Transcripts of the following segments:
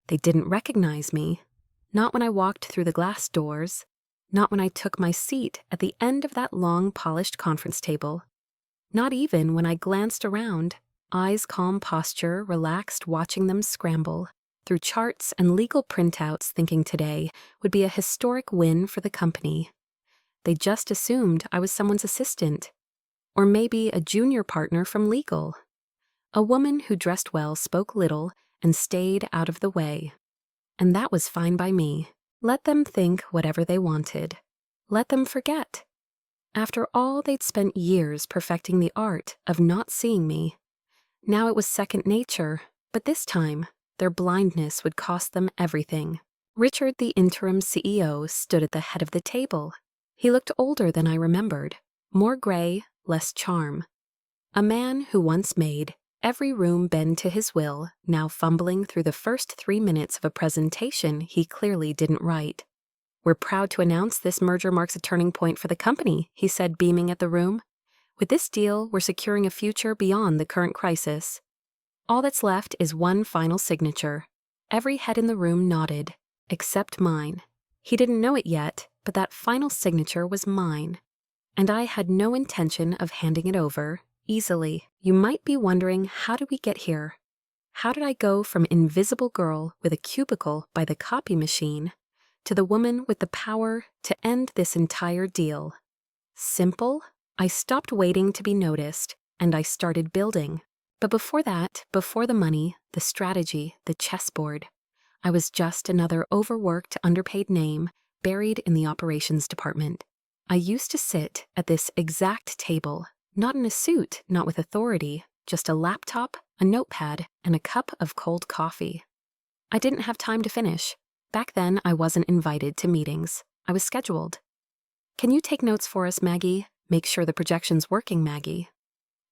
They didn't recognize me. Not when I walked through the glass doors. Not when I took my seat at the end of that long, polished conference table. Not even when I glanced around, eyes calm posture, relaxed watching them scramble through charts and legal printouts, thinking today would be a historic win for the company. They just assumed I was someone's assistant, or maybe a junior partner from legal. A woman who dressed well, spoke little, and stayed out of the way. And that was fine by me. Let them think whatever they wanted. Let them forget. After all, they'd spent years perfecting the art of not seeing me. Now it was second nature, but this time, their blindness would cost them everything. Richard, the interim CEO, stood at the head of the table. He looked older than I remembered, more gray, less charm. A man who once made every room bend to his will, now fumbling through the first 3 minutes of a presentation he clearly didn't write. "We're proud to announce this merger marks a turning point for the company," he said, beaming at the room. "With this deal, we're securing a future beyond the current crisis. All that's left is one final signature." Every head in the room nodded, except mine. He didn't know it yet, but that final signature was mine. And I had no intention of handing it over easily. You might be wondering, how did we get here? How did I go from invisible girl with a cubicle by the copy machine to the woman with the power to end this entire deal? Simple. I stopped waiting to be noticed, and I started building. But before that, before the money, the strategy, the chessboard, I was just another overworked, underpaid name buried in the operations department. I used to sit at this exact table, not in a suit, not with authority, just a laptop, a notepad, and a cup of cold coffee. I didn't have time to finish. Back then, I wasn't invited to meetings. I was scheduled. "Can you take notes for us, Maggie? Make sure the projection's working, Maggie."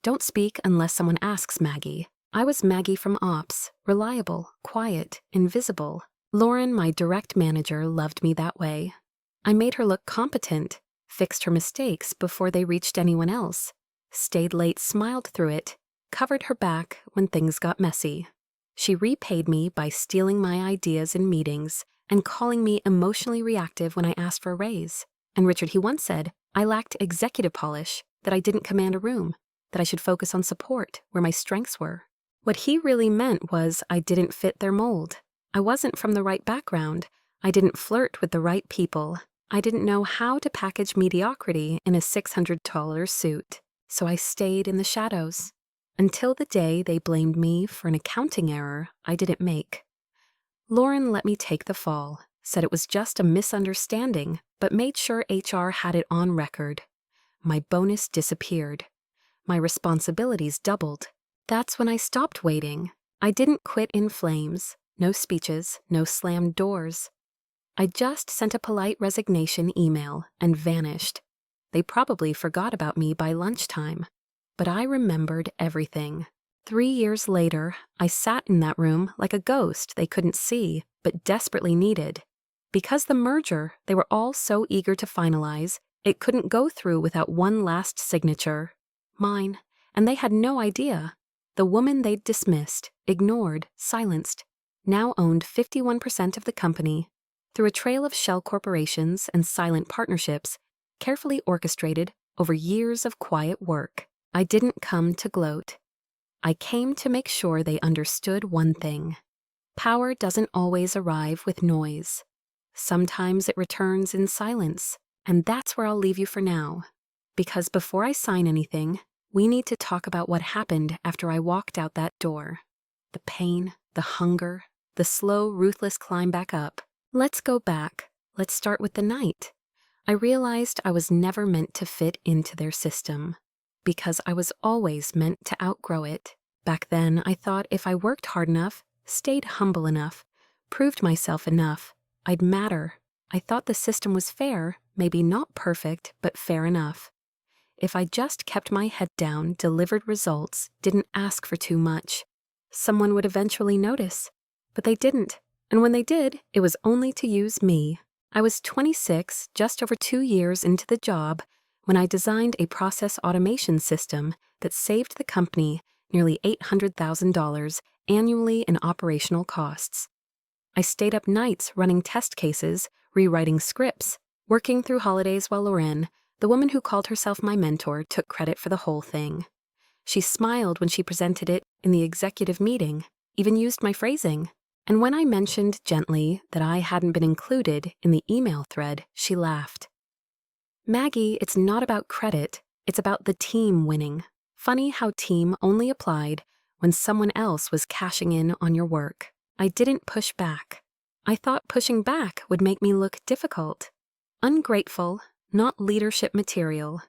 "Don't speak unless someone asks, Maggie." I was Maggie from Ops, reliable, quiet, invisible. Lauren, my direct manager, loved me that way. I made her look competent, fixed her mistakes before they reached anyone else, stayed late, smiled through it, covered her back when things got messy. She repaid me by stealing my ideas in meetings and calling me emotionally reactive when I asked for a raise. And Richard, he once said, I lacked executive polish, that I didn't command a room, that I should focus on support where my strengths were. What he really meant was I didn't fit their mold. I wasn't from the right background. I didn't flirt with the right people. I didn't know how to package mediocrity in a $600 suit. So I stayed in the shadows. Until the day they blamed me for an accounting error I didn't make. Lauren let me take the fall, said it was just a misunderstanding, but made sure HR had it on record. My bonus disappeared. My responsibilities doubled. That's when I stopped waiting. I didn't quit in flames. No speeches, no slammed doors. I just sent a polite resignation email and vanished. They probably forgot about me by lunchtime. But I remembered everything. 3 years later, I sat in that room like a ghost they couldn't see, but desperately needed. Because the merger they were all so eager to finalize, it couldn't go through without one last signature. Mine. And they had no idea. The woman they'd dismissed, ignored, silenced, now owned 51% of the company. Through a trail of shell corporations and silent partnerships, carefully orchestrated over years of quiet work. I didn't come to gloat. I came to make sure they understood one thing. Power doesn't always arrive with noise. Sometimes it returns in silence, and that's where I'll leave you for now. Because before I sign anything, we need to talk about what happened after I walked out that door. The pain, the hunger, the slow, ruthless climb back up. Let's go back. Let's start with the night. I realized I was never meant to fit into their system. Because I was always meant to outgrow it. Back then, I thought if I worked hard enough, stayed humble enough, proved myself enough, I'd matter. I thought the system was fair, maybe not perfect, but fair enough. If I just kept my head down, delivered results, didn't ask for too much, someone would eventually notice. But they didn't, and when they did, it was only to use me. I was 26, just over 2 years into the job, when I designed a process automation system that saved the company nearly $800,000 annually in operational costs. I stayed up nights running test cases, rewriting scripts, working through holidays while Lauren, the woman who called herself my mentor, took credit for the whole thing. She smiled when she presented it in the executive meeting, even used my phrasing. And when I mentioned gently that I hadn't been included in the email thread, she laughed. Maggie, it's not about credit, it's about the team winning. Funny how team only applied when someone else was cashing in on your work. I didn't push back. I thought pushing back would make me look difficult. Ungrateful, not leadership material.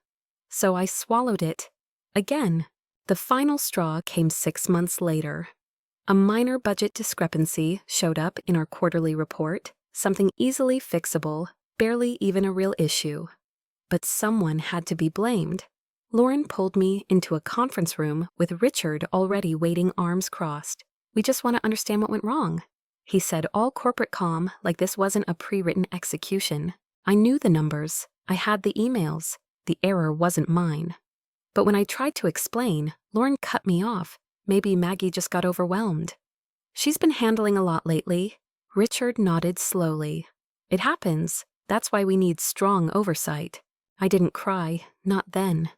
So I swallowed it. Again. The final straw came 6 months later. A minor budget discrepancy showed up in our quarterly report, something easily fixable, barely even a real issue. But someone had to be blamed. Lauren pulled me into a conference room with Richard already waiting, arms crossed. "We just want to understand what went wrong," he said, all corporate calm, like this wasn't a pre-written execution. I knew the numbers. I had the emails. The error wasn't mine. But when I tried to explain, Lauren cut me off. Maybe Maggie just got overwhelmed. "She's been handling a lot lately." Richard nodded slowly. "It happens. That's why we need strong oversight." I didn't cry, not then.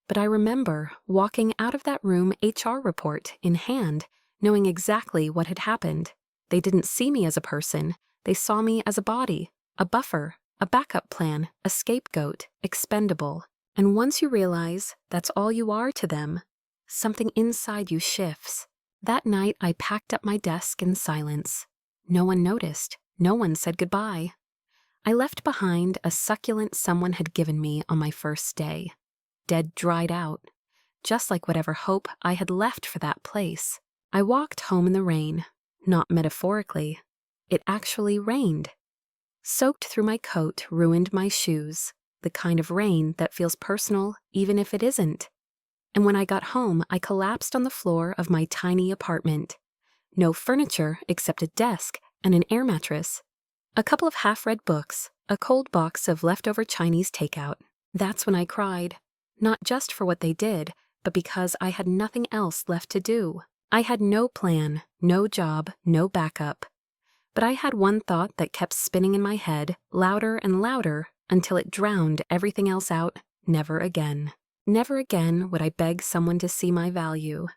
But I remember walking out of that room, HR report in hand, knowing exactly what had happened. They didn't see me as a person. They saw me as a body, a buffer, a backup plan, a scapegoat, expendable. And once you realize that's all you are to them, something inside you shifts. That night, I packed up my desk in silence. No one noticed. No one said goodbye. I left behind a succulent someone had given me on my first day. Dead, dried out. Just like whatever hope I had left for that place. I walked home in the rain. Not metaphorically. It actually rained. Soaked through my coat, ruined my shoes. The kind of rain that feels personal even if it isn't. And when I got home, I collapsed on the floor of my tiny apartment. No furniture except a desk and an air mattress. A couple of half-read books, a cold box of leftover Chinese takeout. That's when I cried. Not just for what they did, but because I had nothing else left to do. I had no plan, no job, no backup. But I had one thought that kept spinning in my head, louder and louder, until it drowned everything else out. Never again. Never again would I beg someone to see my value.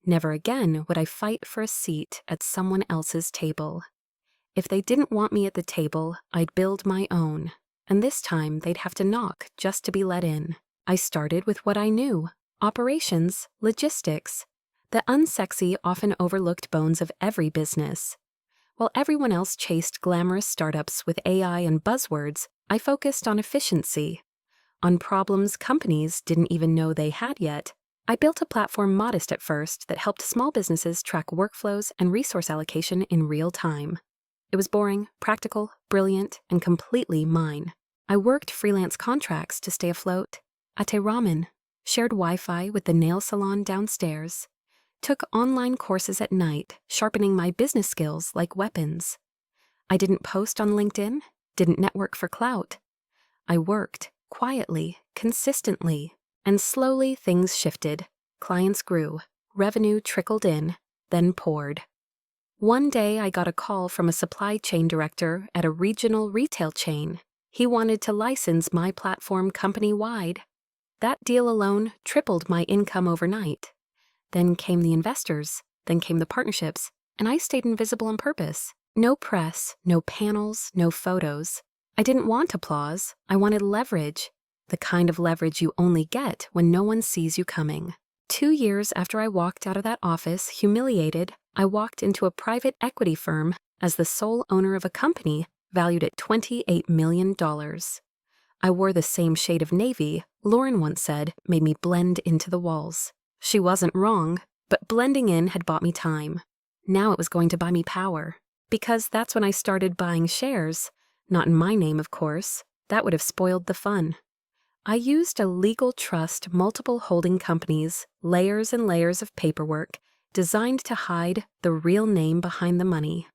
Never again would I fight for a seat at someone else's table. If they didn't want me at the table, I'd build my own. And this time they'd have to knock just to be let in. I started with what I knew. Operations, logistics. The unsexy, often overlooked bones of every business. While everyone else chased glamorous startups with AI and buzzwords, I focused on efficiency. On problems companies didn't even know they had yet. I built a platform modest at first that helped small businesses track workflows and resource allocation in real time. It was boring, practical, brilliant, and completely mine. I worked freelance contracts to stay afloat. Aite ramen, shared Wi-Fi with the nail salon downstairs, took online courses at night, sharpening my business skills like weapons. I didn't post on LinkedIn, didn't network for clout. I worked, quietly, consistently, and slowly things shifted. Clients grew, revenue trickled in, then poured. One day I got a call from a supply chain director at a regional retail chain. He wanted to license my platform company-wide. That deal alone tripled my income overnight. Then came the investors, then came the partnerships, and I stayed invisible on purpose. No press, no panels, no photos. I didn't want applause, I wanted leverage. The kind of leverage you only get when no one sees you coming. 2 years after I walked out of that office, humiliated, I walked into a private equity firm as the sole owner of a company valued at $28 million. I wore the same shade of navy Lauren once said made me blend into the walls. She wasn't wrong, but blending in had bought me time. Now it was going to buy me power. Because that's when I started buying shares. Not in my name, of course. That would have spoiled the fun. I used a legal trust, multiple holding companies, layers and layers of paperwork, designed to hide the real name behind the money.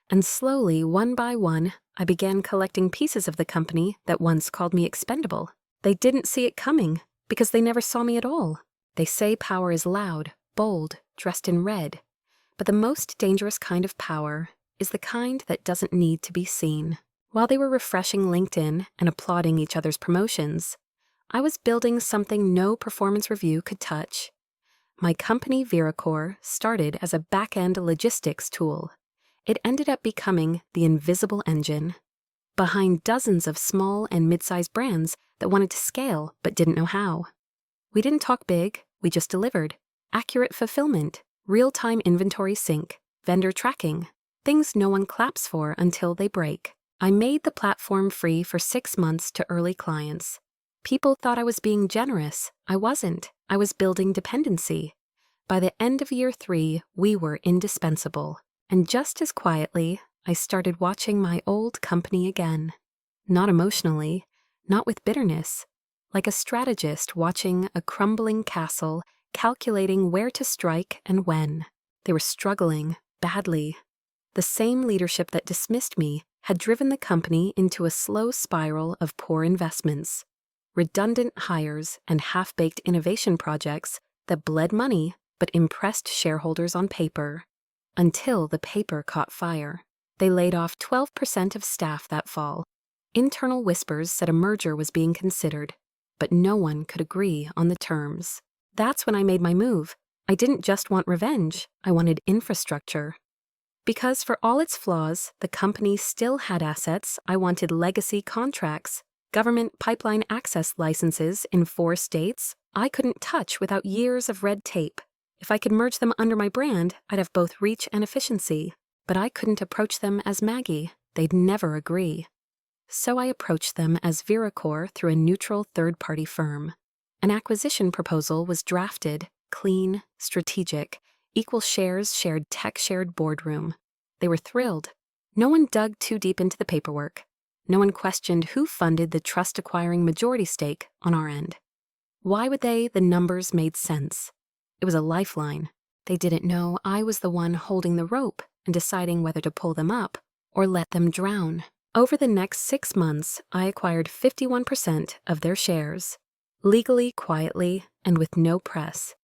And slowly, one by one, I began collecting pieces of the company that once called me expendable. They didn't see it coming, because they never saw me at all. They say power is loud, bold, dressed in red. But the most dangerous kind of power is the kind that doesn't need to be seen. While they were refreshing LinkedIn and applauding each other's promotions, I was building something no performance review could touch. My company Viracor started as a back-end logistics tool. It ended up becoming the invisible engine behind dozens of small and mid-sized brands that wanted to scale but didn't know how. We didn't talk big, we just delivered. Accurate fulfillment, real-time inventory sync, vendor tracking, things no one claps for until they break. I made the platform free for 6 months to early clients. People thought I was being generous. I wasn't. I was building dependency. By the end of year 3, we were indispensable. And just as quietly, I started watching my old company again. Not emotionally, not with bitterness, like a strategist watching a crumbling castle, calculating where to strike and when. They were struggling, badly. The same leadership that dismissed me had driven the company into a slow spiral of poor investments, redundant hires, and half-baked innovation projects that bled money but impressed shareholders on paper. Until the paper caught fire. They laid off 12% of staff that fall. Internal whispers said a merger was being considered, but no one could agree on the terms. That's when I made my move. I didn't just want revenge, I wanted infrastructure. Because for all its flaws, the company still had assets. I wanted legacy contracts, government pipeline access licenses in 4 states I couldn't touch without years of red tape. If I could merge them under my brand, I'd have both reach and efficiency. But I couldn't approach them as Maggie. They'd never agree. So I approached them as Viracor through a neutral third-party firm. An acquisition proposal was drafted, clean, strategic, equal shares shared tech-shared boardroom. They were thrilled. No one dug too deep into the paperwork. No one questioned who funded the trust-acquiring majority stake on our end. Why would they? The numbers made sense. It was a lifeline. They didn't know I was the one holding the rope and deciding whether to pull them up or let them drown. Over the next 6 months, I acquired 51% of their shares, legally, quietly, and with no press.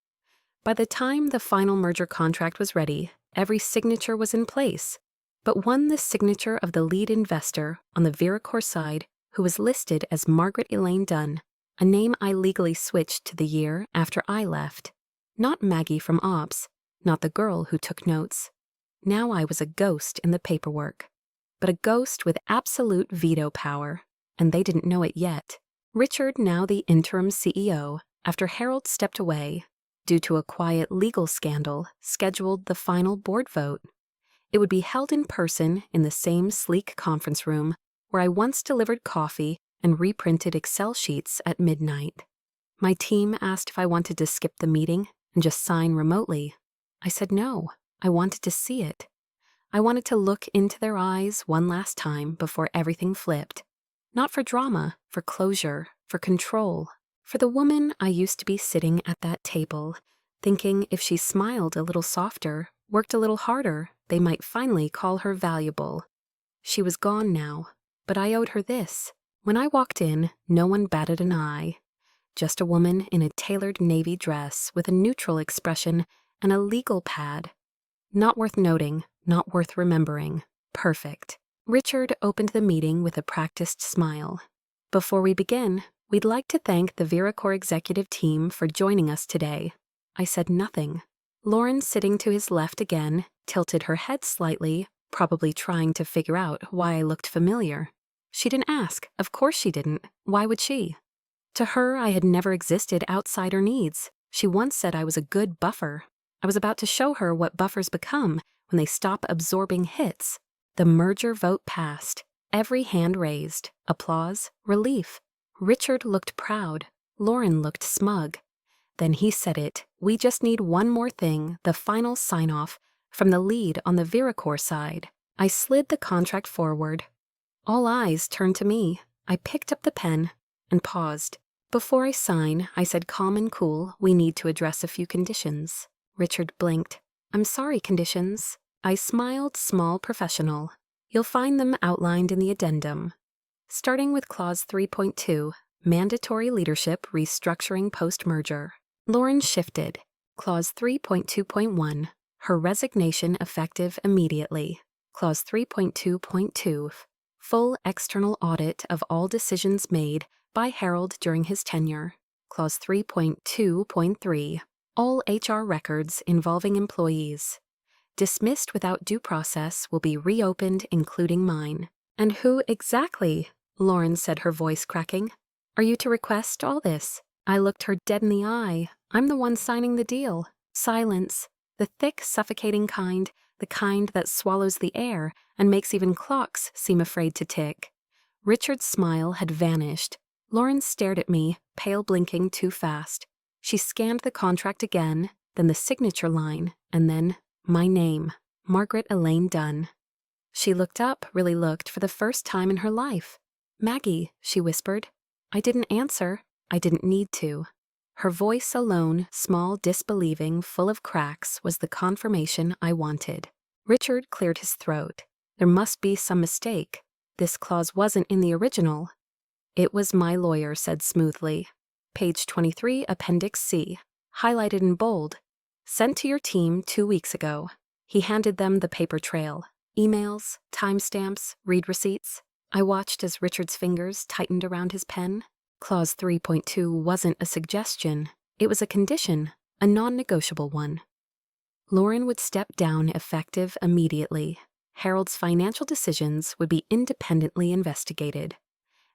By the time the final merger contract was ready, every signature was in place, but the signature of the lead investor on the Viracor side, who was listed as Margaret Elaine Dunn, a name I legally switched to the year after I left. Not Maggie from Ops, not the girl who took notes. Now I was a ghost in the paperwork, but a ghost with absolute veto power, and they didn't know it yet. Richard, now the interim CEO, after Harold stepped away, due to a quiet legal scandal, scheduled the final board vote. It would be held in person in the same sleek conference room where I once delivered coffee and reprinted Excel sheets at midnight. My team asked if I wanted to skip the meeting and just sign remotely. I said no. I wanted to see it. I wanted to look into their eyes one last time before everything flipped. Not for drama, for closure, for control. For the woman I used to be sitting at that table, thinking if she smiled a little softer, worked a little harder, they might finally call her valuable. She was gone now, but I owed her this. When I walked in, no one batted an eye. Just a woman in a tailored navy dress with a neutral expression and a legal pad. Not worth noting, not worth remembering. Perfect. Richard opened the meeting with a practiced smile. Before we begin, we'd like to thank the Viracor executive team for joining us today. I said nothing. Lauren, sitting to his left again, tilted her head slightly, probably trying to figure out why I looked familiar. She didn't ask. Of course she didn't. Why would she? To her, I had never existed outside her needs. She once said I was a good buffer. I was about to show her what buffers become when they stop absorbing hits. The merger vote passed. Every hand raised. Applause. Relief. Richard looked proud. Lauren looked smug. Then he said it. We just need one more thing, the final sign-off from the lead on the Viracor side. I slid the contract forward. All eyes turned to me. I picked up the pen and paused. Before I sign, I said calm and cool, we need to address a few conditions. Richard blinked. I'm sorry, conditions. I smiled, small professional. You'll find them outlined in the addendum. Starting with Clause 3.2, mandatory leadership restructuring post-merger. Lauren shifted. Clause 3.2.1, her resignation effective immediately. Clause 3.2.2. Full external audit of all decisions made by Harold during his tenure. Clause 3.2.3. All HR records involving employees dismissed without due process will be reopened, including mine. And who exactly, Lauren said, her voice cracking, are you to request all this? I looked her dead in the eye. I'm the one signing the deal. Silence. The thick, suffocating kind, the kind that swallows the air and makes even clocks seem afraid to tick. Richard's smile had vanished. Lauren stared at me, pale blinking too fast. She scanned the contract again, then the signature line, and then my name, Margaret Elaine Dunn. She looked up, really looked, for the first time in her life. Maggie, she whispered. I didn't answer. I didn't need to. Her voice alone, small, disbelieving, full of cracks, was the confirmation I wanted. Richard cleared his throat. There must be some mistake. This clause wasn't in the original. It was my lawyer said smoothly. Page 23, Appendix C, highlighted in bold. Sent to your team 2 weeks ago. He handed them the paper trail. Emails, timestamps, read receipts. I watched as Richard's fingers tightened around his pen. Clause 3.2 wasn't a suggestion. It was a condition, a non-negotiable one. Lauren would step down effective immediately. Harold's financial decisions would be independently investigated,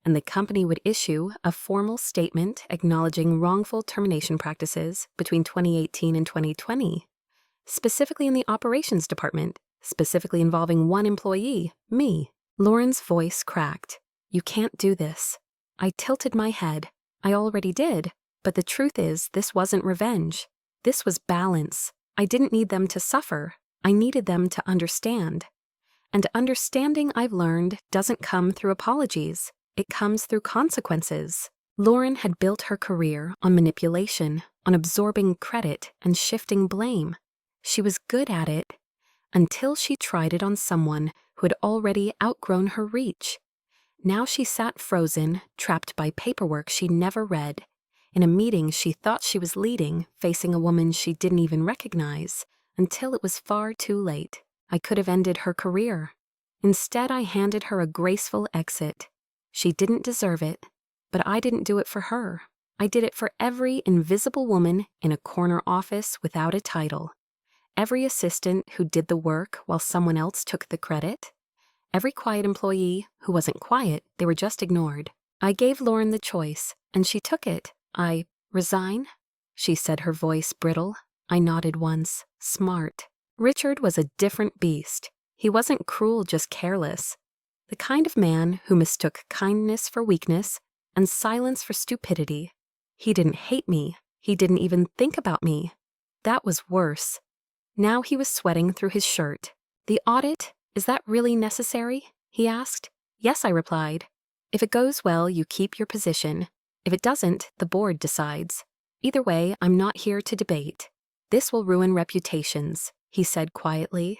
and the company would issue a formal statement acknowledging wrongful termination practices between 2018 and 2020, specifically in the operations department, specifically involving one employee, me. Lauren's voice cracked. You can't do this. I tilted my head. I already did, but the truth is this wasn't revenge. This was balance. I didn't need them to suffer. I needed them to understand. And understanding, I've learned, doesn't come through apologies. It comes through consequences. Lauren had built her career on manipulation, on absorbing credit and shifting blame. She was good at it until she tried it on someone who had already outgrown her reach. Now she sat frozen, trapped by paperwork she never read, in a meeting she thought she was leading, facing a woman she didn't even recognize, until it was far too late. I could have ended her career. Instead, I handed her a graceful exit. She didn't deserve it, but I didn't do it for her. I did it for every invisible woman in a corner office without a title. Every assistant who did the work while someone else took the credit. Every quiet employee who wasn't quiet, they were just ignored. I gave Lauren the choice, and she took it. I resign? She said, her voice brittle. I nodded once. Smart. Richard was a different beast. He wasn't cruel, just careless. The kind of man who mistook kindness for weakness and silence for stupidity. He didn't hate me. He didn't even think about me. That was worse. Now he was sweating through his shirt. The audit? Is that really necessary? He asked. Yes, I replied. If it goes well, you keep your position. If it doesn't, the board decides. Either way, I'm not here to debate. This will ruin reputations, he said quietly.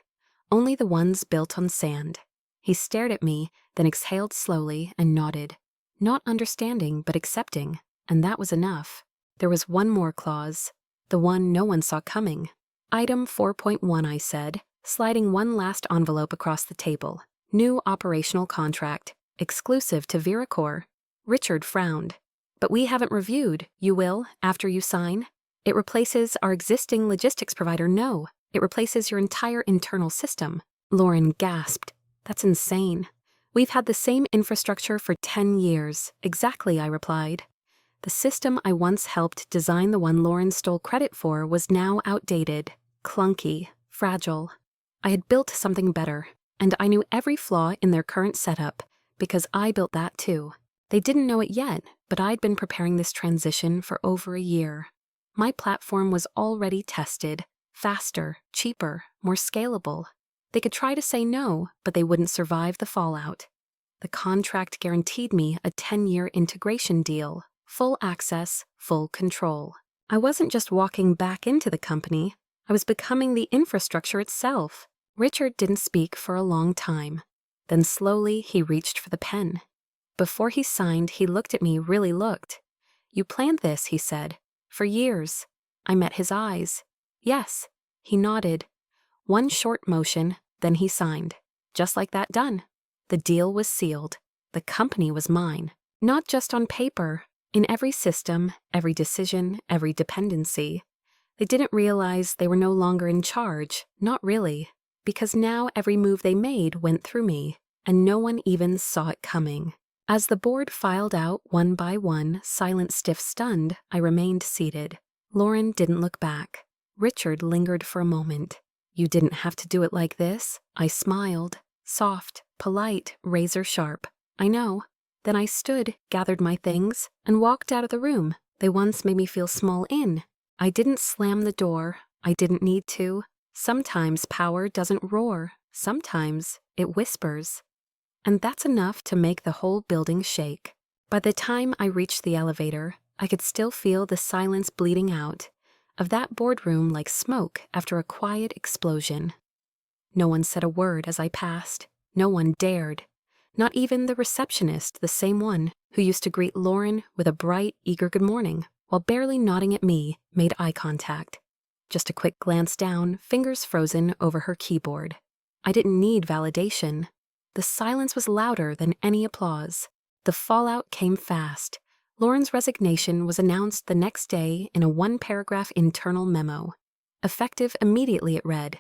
Only the ones built on sand. He stared at me, then exhaled slowly and nodded. Not understanding, but accepting. And that was enough. There was one more clause. The one no one saw coming. Item 4.1, I said, sliding one last envelope across the table. New operational contract, exclusive to Viracor. Richard frowned. But we haven't reviewed. You will, after you sign? It replaces our existing logistics provider. No, it replaces your entire internal system. Lauren gasped. That's insane. We've had the same infrastructure for 10 years. Exactly, I replied. The system I once helped design, the one Lauren stole credit for, was now outdated, clunky, fragile. I had built something better, and I knew every flaw in their current setup, because I built that too. They didn't know it yet, but I'd been preparing this transition for over a year. My platform was already tested, faster, cheaper, more scalable. They could try to say no, but they wouldn't survive the fallout. The contract guaranteed me a 10-year integration deal, full access, full control. I wasn't just walking back into the company, I was becoming the infrastructure itself. Richard didn't speak for a long time. Then slowly he reached for the pen. Before he signed, he looked at me, really looked. You planned this, he said. For years. I met his eyes. Yes. He nodded. One short motion, then he signed. Just like that, done. The deal was sealed. The company was mine. Not just on paper. In every system, every decision, every dependency. They didn't realize they were no longer in charge, not really, because now every move they made went through me, and no one even saw it coming. As the board filed out one by one, silent, stiff, stunned, I remained seated. Lauren didn't look back. Richard lingered for a moment. You didn't have to do it like this. I smiled. Soft, polite, razor sharp. I know. Then I stood, gathered my things, and walked out of the room. They once made me feel small in. I didn't slam the door. I didn't need to. Sometimes power doesn't roar. Sometimes it whispers. And that's enough to make the whole building shake. By the time I reached the elevator, I could still feel the silence bleeding out of that boardroom like smoke after a quiet explosion. No one said a word as I passed. No one dared. Not even the receptionist, the same one who used to greet Lauren with a bright, eager good morning, while barely nodding at me, made eye contact. Just a quick glance down, fingers frozen over her keyboard. I didn't need validation. The silence was louder than any applause. The fallout came fast. Lauren's resignation was announced the next day in a one-paragraph internal memo. Effective immediately, it read,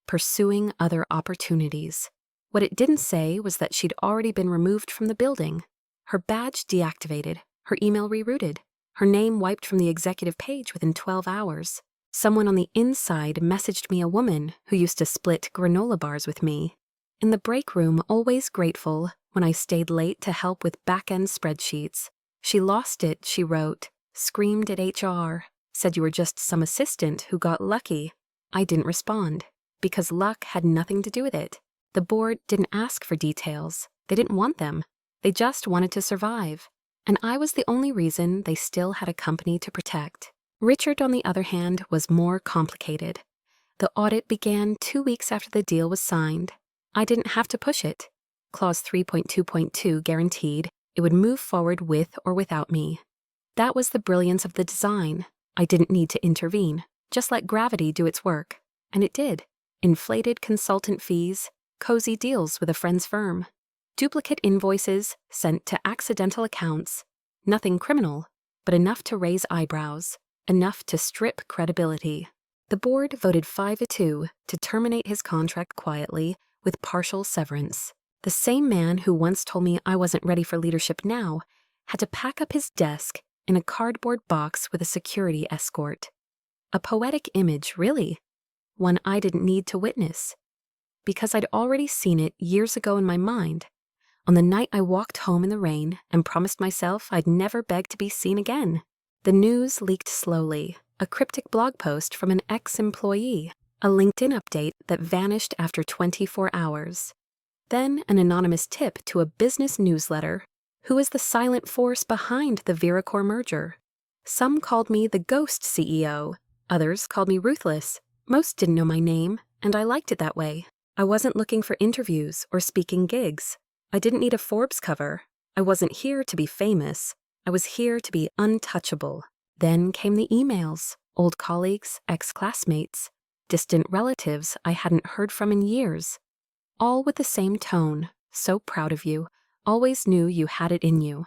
"Pursuing other opportunities." What it didn't say was that she'd already been removed from the building, her badge deactivated, her email rerouted, her name wiped from the executive page within 12 hours. Someone on the inside messaged me, a woman who used to split granola bars with me. In the break room, always grateful when I stayed late to help with back-end spreadsheets. She lost it, she wrote, screamed at HR, said you were just some assistant who got lucky. I didn't respond, because luck had nothing to do with it. The board didn't ask for details. They didn't want them. They just wanted to survive. And I was the only reason they still had a company to protect. Richard, on the other hand, was more complicated. The audit began 2 weeks after the deal was signed. I didn't have to push it. Clause 3.2.2 guaranteed it would move forward with or without me. That was the brilliance of the design. I didn't need to intervene. Just let gravity do its work. And it did. Inflated consultant fees, cozy deals with a friend's firm, duplicate invoices sent to accidental accounts. Nothing criminal, but enough to raise eyebrows, enough to strip credibility. The board voted 5-2 to terminate his contract quietly with partial severance. The same man who once told me I wasn't ready for leadership now had to pack up his desk in a cardboard box with a security escort. A poetic image, really. One I didn't need to witness, because I'd already seen it years ago in my mind, on the night I walked home in the rain and promised myself I'd never beg to be seen again. The news leaked slowly, a cryptic blog post from an ex-employee, a LinkedIn update that vanished after 24 hours. Then an anonymous tip to a business newsletter. Who is the silent force behind the Viracor merger? Some called me the ghost CEO. Others called me ruthless. Most didn't know my name, and I liked it that way. I wasn't looking for interviews or speaking gigs. I didn't need a Forbes cover. I wasn't here to be famous. I was here to be untouchable. Then came the emails, old colleagues, ex-classmates, distant relatives I hadn't heard from in years. All with the same tone, so proud of you, always knew you had it in you.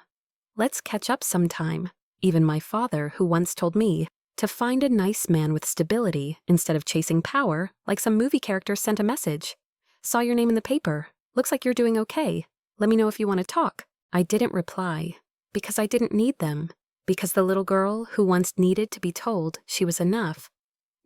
Let's catch up sometime. Even my father, who once told me to find a nice man with stability instead of chasing power, like some movie character sent a message. Saw your name in the paper. Looks like you're doing okay. Let me know if you want to talk. I didn't reply, because I didn't need them, because the little girl who once needed to be told she was enough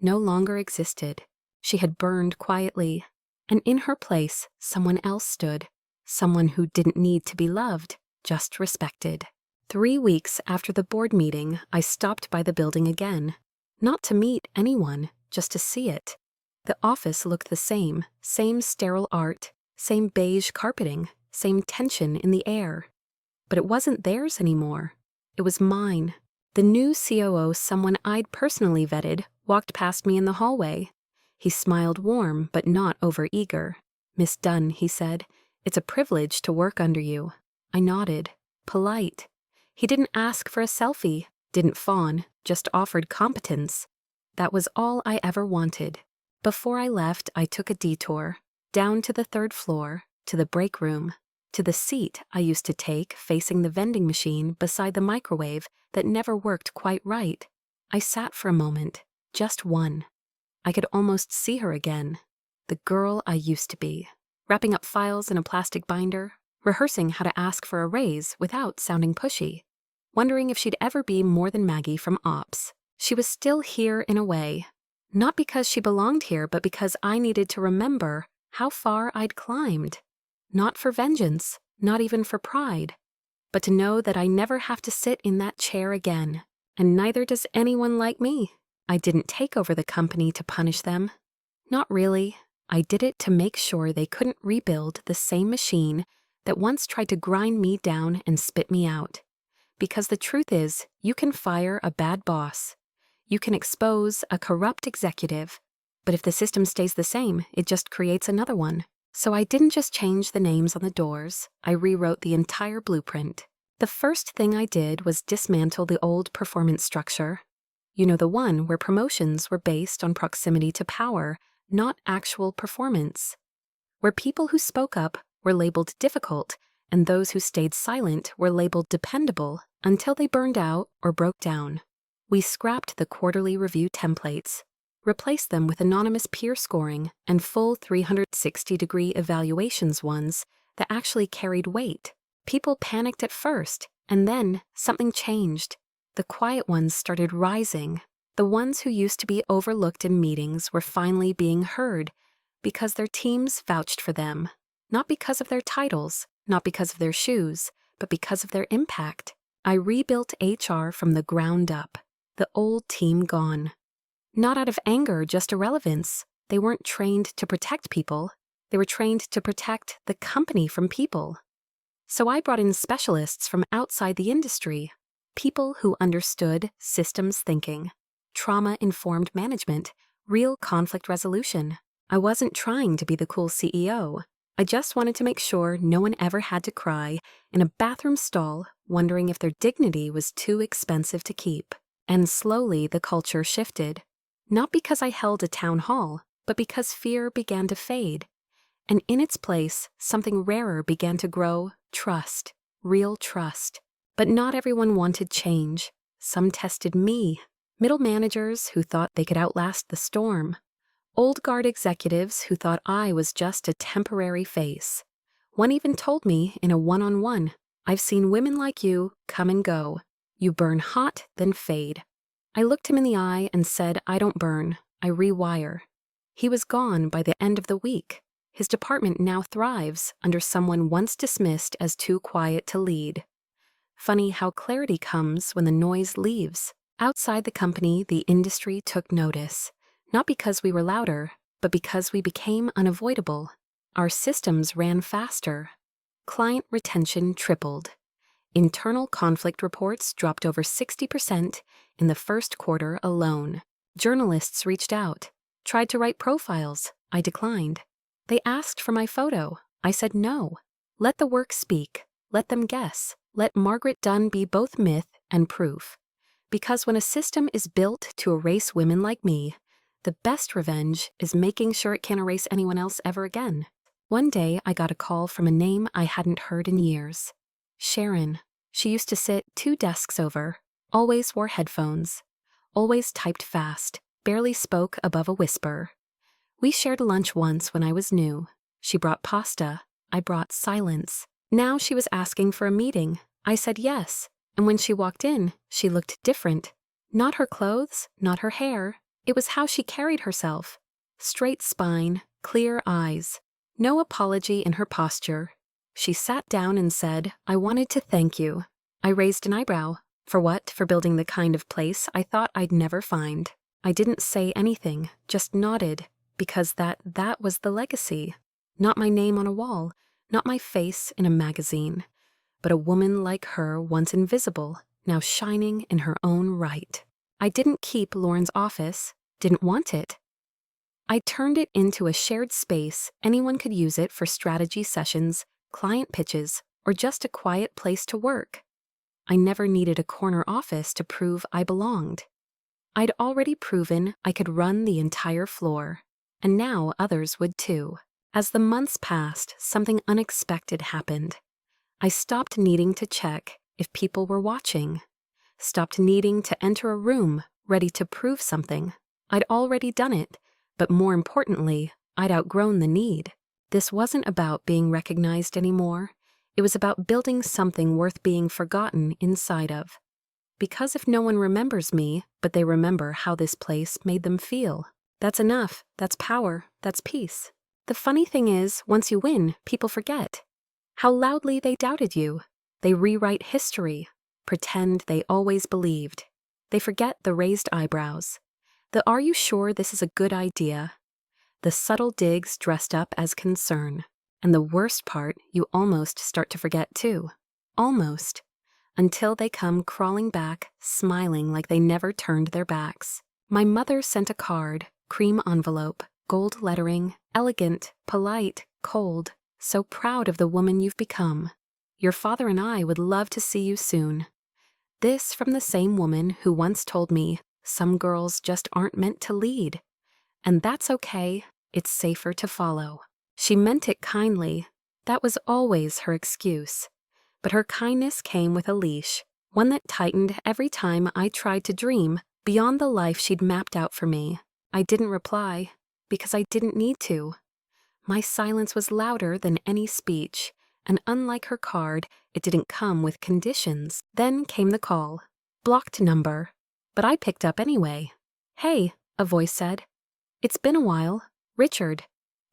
no longer existed. She had burned quietly, and in her place someone else stood, someone who didn't need to be loved, just respected. 3 weeks after the board meeting, I stopped by the building again. Not to meet anyone, just to see it. The office looked the same sterile art, same beige carpeting, same tension in the air. But it wasn't theirs anymore. It was mine. The new COO, someone I'd personally vetted, walked past me in the hallway. He smiled warm, but not over-eager. "Miss Dunn," he said, "it's a privilege to work under you." I nodded. Polite. He didn't ask for a selfie, didn't fawn, just offered competence. That was all I ever wanted. Before I left, I took a detour. down to the third floor, to the break room, to the seat I used to take facing the vending machine beside the microwave that never worked quite right. I sat for a moment, just one. I could almost see her again, the girl I used to be, wrapping up files in a plastic binder, rehearsing how to ask for a raise without sounding pushy, wondering if she'd ever be more than Maggie from Ops. She was still here in a way, not because she belonged here, but because I needed to remember how far I'd climbed. Not for vengeance, not even for pride, but to know that I never have to sit in that chair again. And neither does anyone like me. I didn't take over the company to punish them. Not really. I did it to make sure they couldn't rebuild the same machine that once tried to grind me down and spit me out. Because the truth is, you can fire a bad boss. You can expose a corrupt executive. But if the system stays the same, it just creates another one. So I didn't just change the names on the doors, I rewrote the entire blueprint. The first thing I did was dismantle the old performance structure. You know, the one where promotions were based on proximity to power, not actual performance. Where people who spoke up were labeled difficult, and those who stayed silent were labeled dependable until they burned out or broke down. We scrapped the quarterly review templates, replaced them with anonymous peer scoring and full 360-degree evaluations ones that actually carried weight. People panicked at first, and then something changed. The quiet ones started rising. The ones who used to be overlooked in meetings were finally being heard because their teams vouched for them. Not because of their titles, not because of their shoes, but because of their impact. I rebuilt HR from the ground up. The old team gone. Not out of anger, just irrelevance. They weren't trained to protect people. They were trained to protect the company from people. So I brought in specialists from outside the industry, people who understood systems thinking, trauma-informed management, real conflict resolution. I wasn't trying to be the cool CEO. I just wanted to make sure no one ever had to cry in a bathroom stall wondering if their dignity was too expensive to keep. And slowly the culture shifted. Not because I held a town hall, but because fear began to fade. And in its place, something rarer began to grow: trust, real trust. But not everyone wanted change. Some tested me. Middle managers who thought they could outlast the storm. Old guard executives who thought I was just a temporary face. One even told me in a one-on-one, "I've seen women like you come and go. You burn hot, then fade." I looked him in the eye and said, "I don't burn, I rewire." He was gone by the end of the week. His department now thrives under someone once dismissed as too quiet to lead. Funny how clarity comes when the noise leaves. Outside the company, the industry took notice. Not because we were louder, but because we became unavoidable. Our systems ran faster. Client retention tripled. Internal conflict reports dropped over 60% in the first quarter alone. Journalists reached out, tried to write profiles. I declined. They asked for my photo. I said no. Let the work speak. Let them guess. Let Margaret Dunn be both myth and proof. Because when a system is built to erase women like me, the best revenge is making sure it can't erase anyone else ever again. One day, I got a call from a name I hadn't heard in years. Sharon. She used to sit 2 desks over, always wore headphones, always typed fast, barely spoke above a whisper. We shared lunch once when I was new. She brought pasta. I brought silence. Now she was asking for a meeting. I said yes. And when she walked in, she looked different. Not her clothes, not her hair. It was how she carried herself. Straight spine, clear eyes. No apology in her posture. She sat down and said, "I wanted to thank you." I raised an eyebrow. For what? For building the kind of place I thought I'd never find. I didn't say anything, just nodded, because that was the legacy. Not my name on a wall, not my face in a magazine, but a woman like her, once invisible, now shining in her own right. I didn't keep Lauren's office, didn't want it. I turned it into a shared space. Anyone could use it for strategy sessions, client pitches, or just a quiet place to work. I never needed a corner office to prove I belonged. I'd already proven I could run the entire floor, and now others would too. As the months passed, something unexpected happened. I stopped needing to check if people were watching, stopped needing to enter a room ready to prove something. I'd already done it, but more importantly, I'd outgrown the need. This wasn't about being recognized anymore. It was about building something worth being forgotten inside of. Because if no one remembers me, but they remember how this place made them feel, that's enough, that's power, that's peace. The funny thing is, once you win, people forget how loudly they doubted you. They rewrite history, pretend they always believed. They forget the raised eyebrows, the "are you sure this is a good idea?" the subtle digs dressed up as concern. And the worst part, you almost start to forget too. Almost. Until they come crawling back, smiling like they never turned their backs. My mother sent a card, cream envelope, gold lettering, elegant, polite, cold, so proud of the woman you've become. Your father and I would love to see you soon. This from the same woman who once told me, some girls just aren't meant to lead. And that's okay, it's safer to follow. She meant it kindly. That was always her excuse. But her kindness came with a leash, one that tightened every time I tried to dream beyond the life she'd mapped out for me. I didn't reply, because I didn't need to. My silence was louder than any speech, and unlike her card, it didn't come with conditions. Then came the call. Blocked number. But I picked up anyway. "Hey," a voice said. "It's been a while. Richard."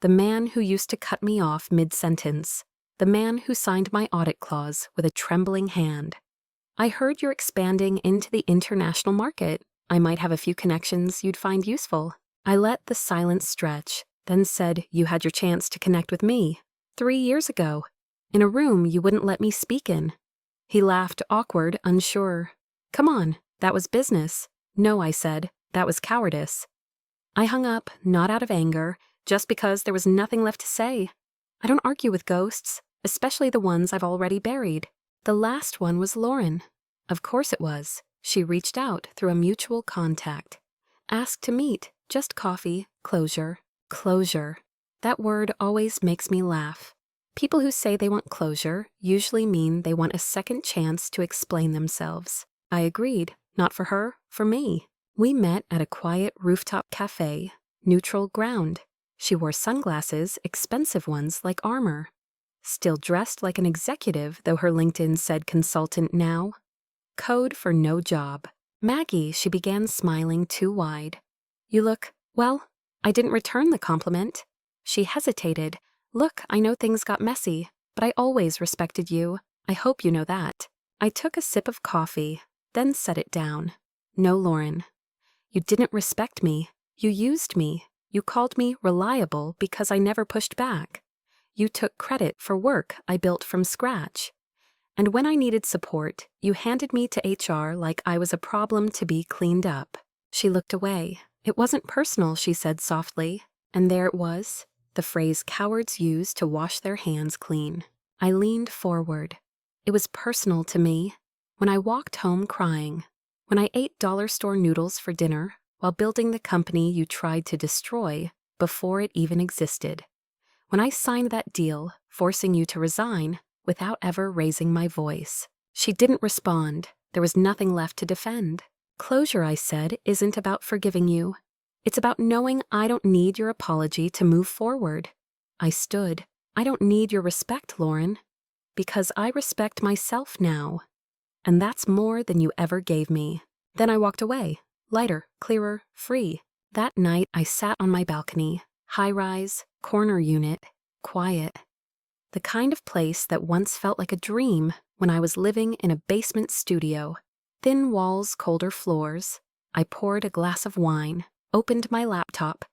The man who used to cut me off mid-sentence. The man who signed my audit clause with a trembling hand. "I heard you're expanding into the international market. I might have a few connections you'd find useful." I let the silence stretch, then said you had your chance to connect with me 3 years ago, in a room you wouldn't let me speak in. He laughed, awkward, unsure. "Come on, that was business." "No," I said, "that was cowardice." I hung up, not out of anger, just because there was nothing left to say. I don't argue with ghosts, especially the ones I've already buried. The last one was Lauren. Of course it was. She reached out through a mutual contact. Asked to meet, just coffee, closure. Closure. That word always makes me laugh. People who say they want closure usually mean they want a second chance to explain themselves. I agreed, not for her, for me. We met at a quiet rooftop cafe, neutral ground. She wore sunglasses, expensive ones like armor. Still dressed like an executive, though her LinkedIn said consultant now. Code for no job. "Maggie," she began, smiling too wide. "You look, well," I didn't return the compliment. She hesitated. "Look, I know things got messy, but I always respected you. I hope you know that." I took a sip of coffee, then set it down. "No, Lauren. You didn't respect me. You used me. You called me reliable because I never pushed back. You took credit for work I built from scratch. And when I needed support, you handed me to HR like I was a problem to be cleaned up." She looked away. "It wasn't personal," she said softly. And there it was, the phrase cowards use to wash their hands clean. I leaned forward. It was personal to me. When I walked home crying. When I ate dollar store noodles for dinner while building the company you tried to destroy before it even existed. When I signed that deal, forcing you to resign without ever raising my voice. She didn't respond. There was nothing left to defend. "Closure," I said, "isn't about forgiving you. It's about knowing I don't need your apology to move forward." I stood. "I don't need your respect, Lauren, because I respect myself now. And that's more than you ever gave me." Then I walked away, lighter, clearer, free. That night I sat on my balcony, high-rise, corner unit, quiet. The kind of place that once felt like a dream when I was living in a basement studio. Thin walls, colder floors. I poured a glass of wine, opened my laptop,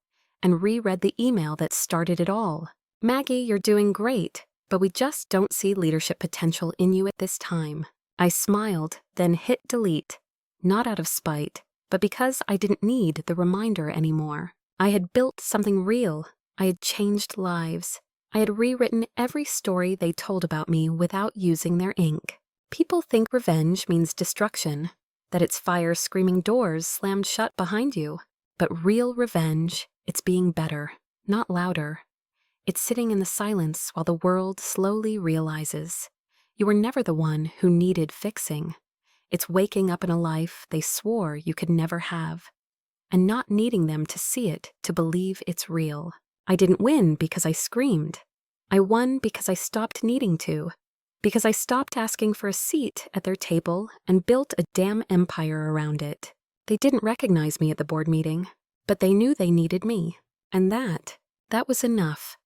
and reread the email that started it all. "Maggie, you're doing great, but we just don't see leadership potential in you at this time." I smiled, then hit delete, not out of spite, but because I didn't need the reminder anymore. I had built something real. I had changed lives. I had rewritten every story they told about me without using their ink. People think revenge means destruction, that it's fire screaming doors slammed shut behind you. But real revenge, it's being better, not louder. It's sitting in the silence while the world slowly realizes you were never the one who needed fixing. It's waking up in a life they swore you could never have, and not needing them to see it to believe it's real. I didn't win because I screamed. I won because I stopped needing to, because I stopped asking for a seat at their table and built a damn empire around it. They didn't recognize me at the board meeting, but they knew they needed me, and that was enough.